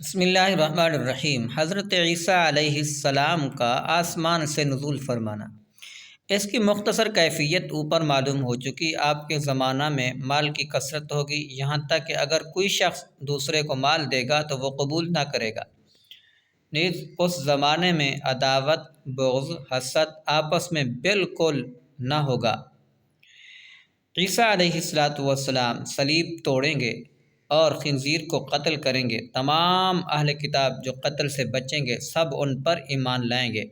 بسم اللہ الرحمن الرحیم۔ حضرت عیسیٰ علیہ السلام کا آسمان سے نزول فرمانا۔ اس کی مختصر کیفیت اوپر معلوم ہو چکی۔ آپ کے زمانہ میں مال کی کثرت ہوگی، یہاں تک کہ اگر کوئی شخص دوسرے کو مال دے گا تو وہ قبول نہ کرے گا۔ نیز اس زمانے میں عداوت، بغض، حسد آپس میں بالکل نہ ہوگا۔ عیسیٰ علیہ السلام صلیب توڑیں گے اور خنزیر کو قتل کریں گے۔ تمام اہل کتاب جو قتل سے بچیں گے سب ان پر ایمان لائیں گے۔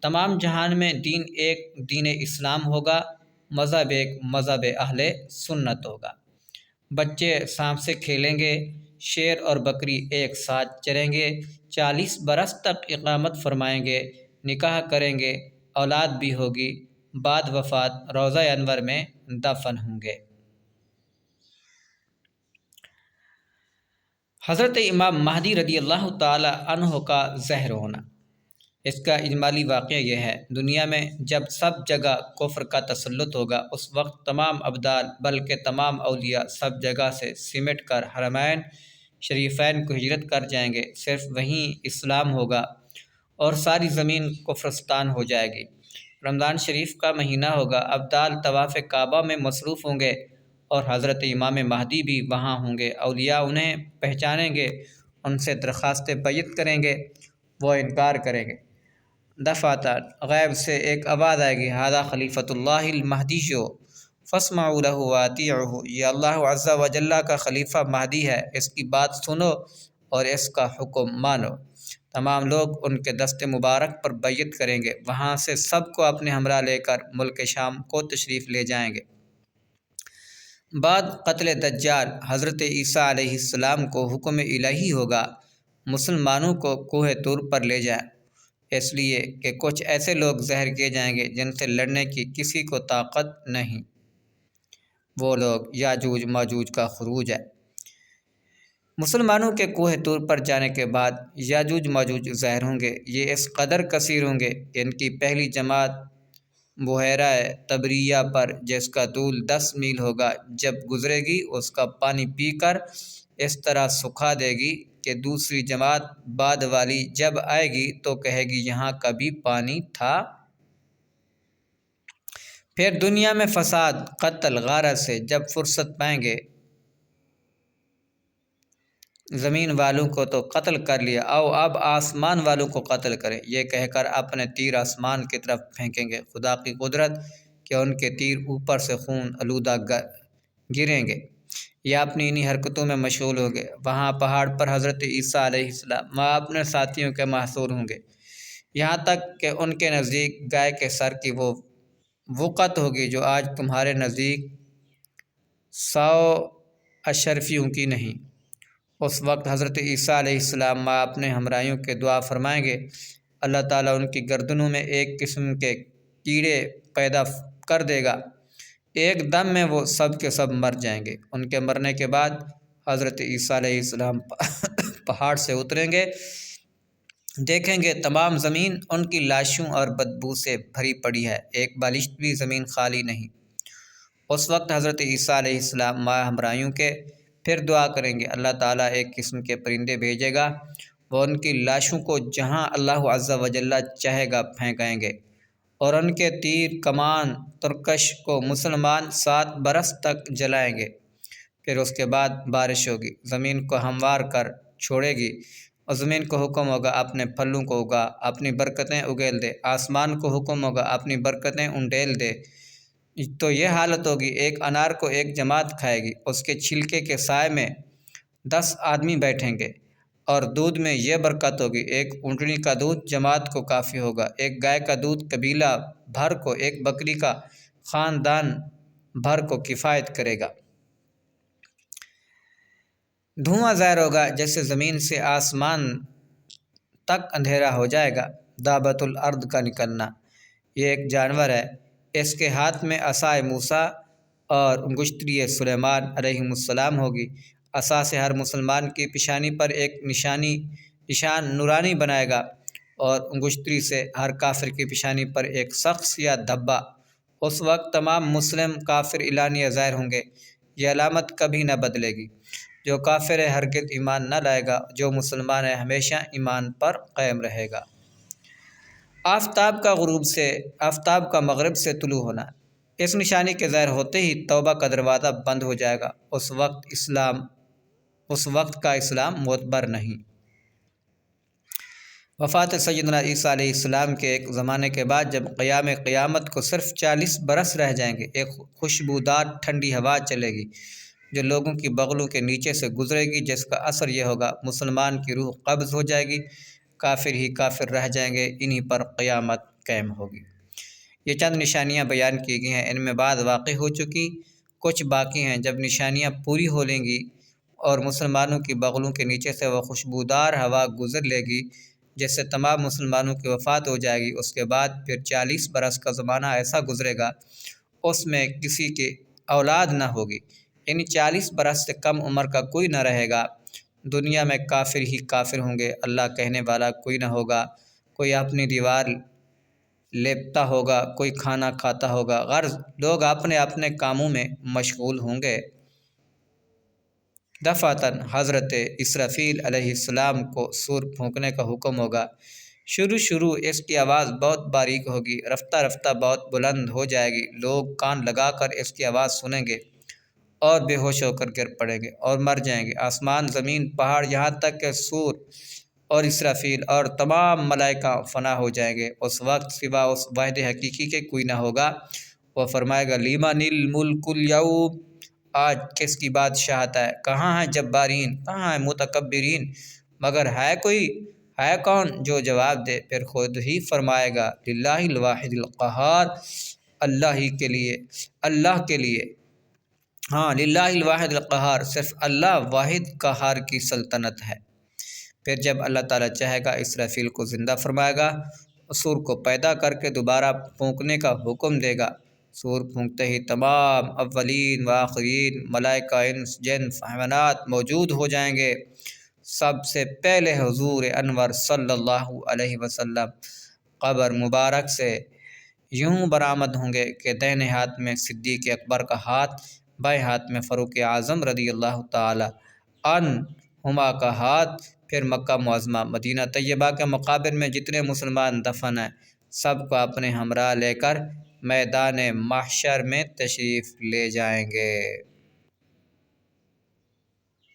تمام جہان میں دین ایک دین اسلام ہوگا، مذہب ایک مذہب اہل سنت ہوگا۔ بچے سانپ سے کھیلیں گے، شیر اور بکری ایک ساتھ چریں گے، 40 برس تک اقامت فرمائیں گے، نکاح کریں گے، اولاد بھی ہوگی، بعد وفات روضہ انور میں دفن ہوں گے۔ حضرت امام مہدی رضی اللہ تعالی عنہ کا ظاہر ہونا۔ اس کا اجمالی واقعہ یہ ہے، دنیا میں جب سب جگہ کفر کا تسلط ہوگا اس وقت تمام ابدال بلکہ تمام اولیاء سب جگہ سے سمٹ کر حرمین شریفین کو ہجرت کر جائیں گے، صرف وہیں اسلام ہوگا اور ساری زمین کفرستان ہو جائے گی۔ رمضان شریف کا مہینہ ہوگا، ابدال طواف کعبہ میں مصروف ہوں گے اور حضرت امام مہدی بھی وہاں ہوں گے۔ اولیاء انہیں پہچانیں گے، ان سے درخواست بیعت کریں گے، وہ انکار کریں گے۔ دفعتاً غیب سے ایک آواز آئے گی، ھذا خلیفۃ اللہ المہدی فاسمعوا لہ واطیعوہ، یہ اللہ عز و جل کا خلیفہ مہدی ہے، اس کی بات سنو اور اس کا حکم مانو۔ تمام لوگ ان کے دست مبارک پر بیعت کریں گے، وہاں سے سب کو اپنے ہمراہ لے کر ملک شام کو تشریف لے جائیں گے۔ بعد قتل دجال حضرت عیسیٰ علیہ السلام کو حکم الہی ہوگا مسلمانوں کو کوہ طور پر لے جائیں، اس لیے کہ کچھ ایسے لوگ زہر کیے جائیں گے جن سے لڑنے کی کسی کو طاقت نہیں۔ وہ لوگ یاجوج ماجوج کا خروج ہے۔ مسلمانوں کے کوہ طور پر جانے کے بعد یاجوج ماجوج ظاہر ہوں گے۔ یہ اس قدر کثیر ہوں گے کہ ان کی پہلی جماعت بحیرہ طبریہ پر، جس کا طول 10 میل ہوگا، جب گزرے گی اس کا پانی پی کر اس طرح سکھا دے گی کہ دوسری جماعت بعد والی جب آئے گی تو کہے گی یہاں کبھی پانی تھا۔ پھر دنیا میں فساد، قتل غارت سے جب فرصت پائیں گے، زمین والوں کو تو قتل کر لیا، اب آسمان والوں کو قتل کریں، یہ کہہ کر اپنے تیر آسمان کی طرف پھینکیں گے۔ خدا کی قدرت کہ ان کے تیر اوپر سے خون آلودہ گریں گے، یا اپنی انہی حرکتوں میں مشغول ہوں گے۔ وہاں پہاڑ پر حضرت عیسیٰ علیہ السلام وہاں اپنے ساتھیوں کے محصور ہوں گے، یہاں تک کہ ان کے نزدیک گائے کے سر کی وہ وقت ہوگی جو آج تمہارے نزدیک 100 اشرفیوں کی نہیں۔ اس وقت حضرت عیسیٰ علیہ السلام اپنے ہمراہیوں کے دعا فرمائیں گے، اللہ تعالیٰ ان کی گردنوں میں ایک قسم کے کیڑے پیدا کر دے گا، ایک دم میں وہ سب کے سب مر جائیں گے۔ ان کے مرنے کے بعد حضرت عیسیٰ علیہ السلام پہاڑ سے اتریں گے، دیکھیں گے تمام زمین ان کی لاشوں اور بدبو سے بھری پڑی ہے، ایک بالشت بھی زمین خالی نہیں۔ اس وقت حضرت عیسیٰ علیہ السلام ہمراہیوں کے پھر دعا کریں گے، اللہ تعالیٰ ایک قسم کے پرندے بھیجے گا، وہ ان کی لاشوں کو جہاں اللہ عز و جل چاہے گا پھینکیں گے، اور ان کے تیر کمان ترکش کو مسلمان 7 برس تک جلائیں گے۔ پھر اس کے بعد بارش ہوگی، زمین کو ہموار کر چھوڑے گی، اور زمین کو حکم ہوگا اپنے پھلوں کو اگا، اپنی برکتیں اگیل دے، آسمان کو حکم ہوگا اپنی برکتیں انڈیل دے۔ تو یہ حالت ہوگی، ایک انار کو ایک جماعت کھائے گی، اس کے چھلکے کے سائے میں 10 آدمی بیٹھیں گے، اور دودھ میں یہ برکت ہوگی، ایک اونٹنی کا دودھ جماعت کو کافی ہوگا، ایک گائے کا دودھ قبیلہ بھر کو، ایک بکری کا خاندان بھر کو کفایت کرے گا۔ دھواں ظاہر ہوگا، جیسے زمین سے آسمان تک اندھیرا ہو جائے گا۔ دابۃ الارض کا نکلنا، یہ ایک جانور ہے، اس کے ہاتھ میں عصائے موسیٰ اور انگشتری سلیمان علیہ السلام ہوگی۔ عصا سے ہر مسلمان کی پیشانی پر ایک نشان نورانی بنائے گا، اور انگشتری سے ہر کافر کی پیشانی پر ایک شخص یا دھبا۔ اس وقت تمام مسلم کافر اعلانیہ ظاہر ہوں گے، یہ علامت کبھی نہ بدلے گی۔ جو کافر ہے ہرگز ایمان نہ لائے گا، جو مسلمان ہے ہمیشہ ایمان پر قائم رہے گا۔ آفتاب کا مغرب سے طلوع ہونا، اس نشانی کے ظاہر ہوتے ہی توبہ کا دروازہ بند ہو جائے گا۔ اس وقت کا اسلام معتبر نہیں۔ وفات سیدنا عیسیٰ علیہ السلام کے ایک زمانے کے بعد جب قیامت کو صرف 40 برس رہ جائیں گے، ایک خوشبودار ٹھنڈی ہوا چلے گی جو لوگوں کی بغلوں کے نیچے سے گزرے گی، جس کا اثر یہ ہوگا مسلمان کی روح قبض ہو جائے گی، کافر ہی کافر رہ جائیں گے، انہی پر قیامت قائم ہوگی۔ یہ چند نشانیاں بیان کی گئی ہیں، ان میں بعض واقع ہو چکی، کچھ باقی ہیں۔ جب نشانیاں پوری ہو لیں گی اور مسلمانوں کی بغلوں کے نیچے سے وہ خوشبودار ہوا گزر لے گی جس سے تمام مسلمانوں کی وفات ہو جائے گی، اس کے بعد پھر 40 برس کا زمانہ ایسا گزرے گا اس میں کسی کی اولاد نہ ہوگی، یعنی 40 برس سے کم عمر کا کوئی نہ رہے گا۔ دنیا میں کافر ہی کافر ہوں گے، اللہ کہنے والا کوئی نہ ہوگا، کوئی اپنی دیوار لیپتا ہوگا، کوئی کھانا کھاتا ہوگا، غرض لوگ اپنے اپنے کاموں میں مشغول ہوں گے۔ دفعتاً حضرت اسرافیل علیہ السلام کو سور پھونکنے کا حکم ہوگا۔ شروع اس کی آواز بہت باریک ہوگی، رفتہ رفتہ بہت بلند ہو جائے گی، لوگ کان لگا کر اس کی آواز سنیں گے اور بے ہوش ہو کر گر پڑیں گے اور مر جائیں گے۔ آسمان، زمین، پہاڑ، یہاں تک کہ سور اور اسرافیل اور تمام ملائکہ فنا ہو جائیں گے۔ اس وقت سوا اس واحد حقیقی کے کوئی نہ ہوگا۔ وہ فرمائے گا لمن الملک اليوم، آج کس کی بادشاہت ہے؟ کہاں ہیں جبارین؟ کہاں ہیں متکبرین؟ مگر ہے کون جو جواب دے؟ پھر خود ہی فرمائے گا للہ الواحد القہار، اللہ ہی کے لیے، اللہ کے لیے، ہاں للہ الواحد القہار، صرف اللہ واحد قہار کی سلطنت ہے۔ پھر جب اللہ تعالیٰ چاہے گا اسرافیل کو زندہ فرمائے گا، سور کو پیدا کر کے دوبارہ پھونکنے کا حکم دے گا۔ سور پھونکتے ہی تمام اولین و آخرین، ملائکہ، انس، جن، حیوانات موجود ہو جائیں گے۔ سب سے پہلے حضور انور صلی اللہ علیہ وسلم قبر مبارک سے یوں برآمد ہوں گے کہ دائیں ہاتھ میں صدیق اکبر کا ہاتھ، بائیں ہاتھ میں فاروق اعظم رضی اللہ تعالی عنہما کا ہاتھ۔ پھر مکہ معظمہ، مدینہ طیبہ کے مقابر میں جتنے مسلمان دفن ہیں سب کو اپنے ہمراہ لے کر میدان محشر میں تشریف لے جائیں گے۔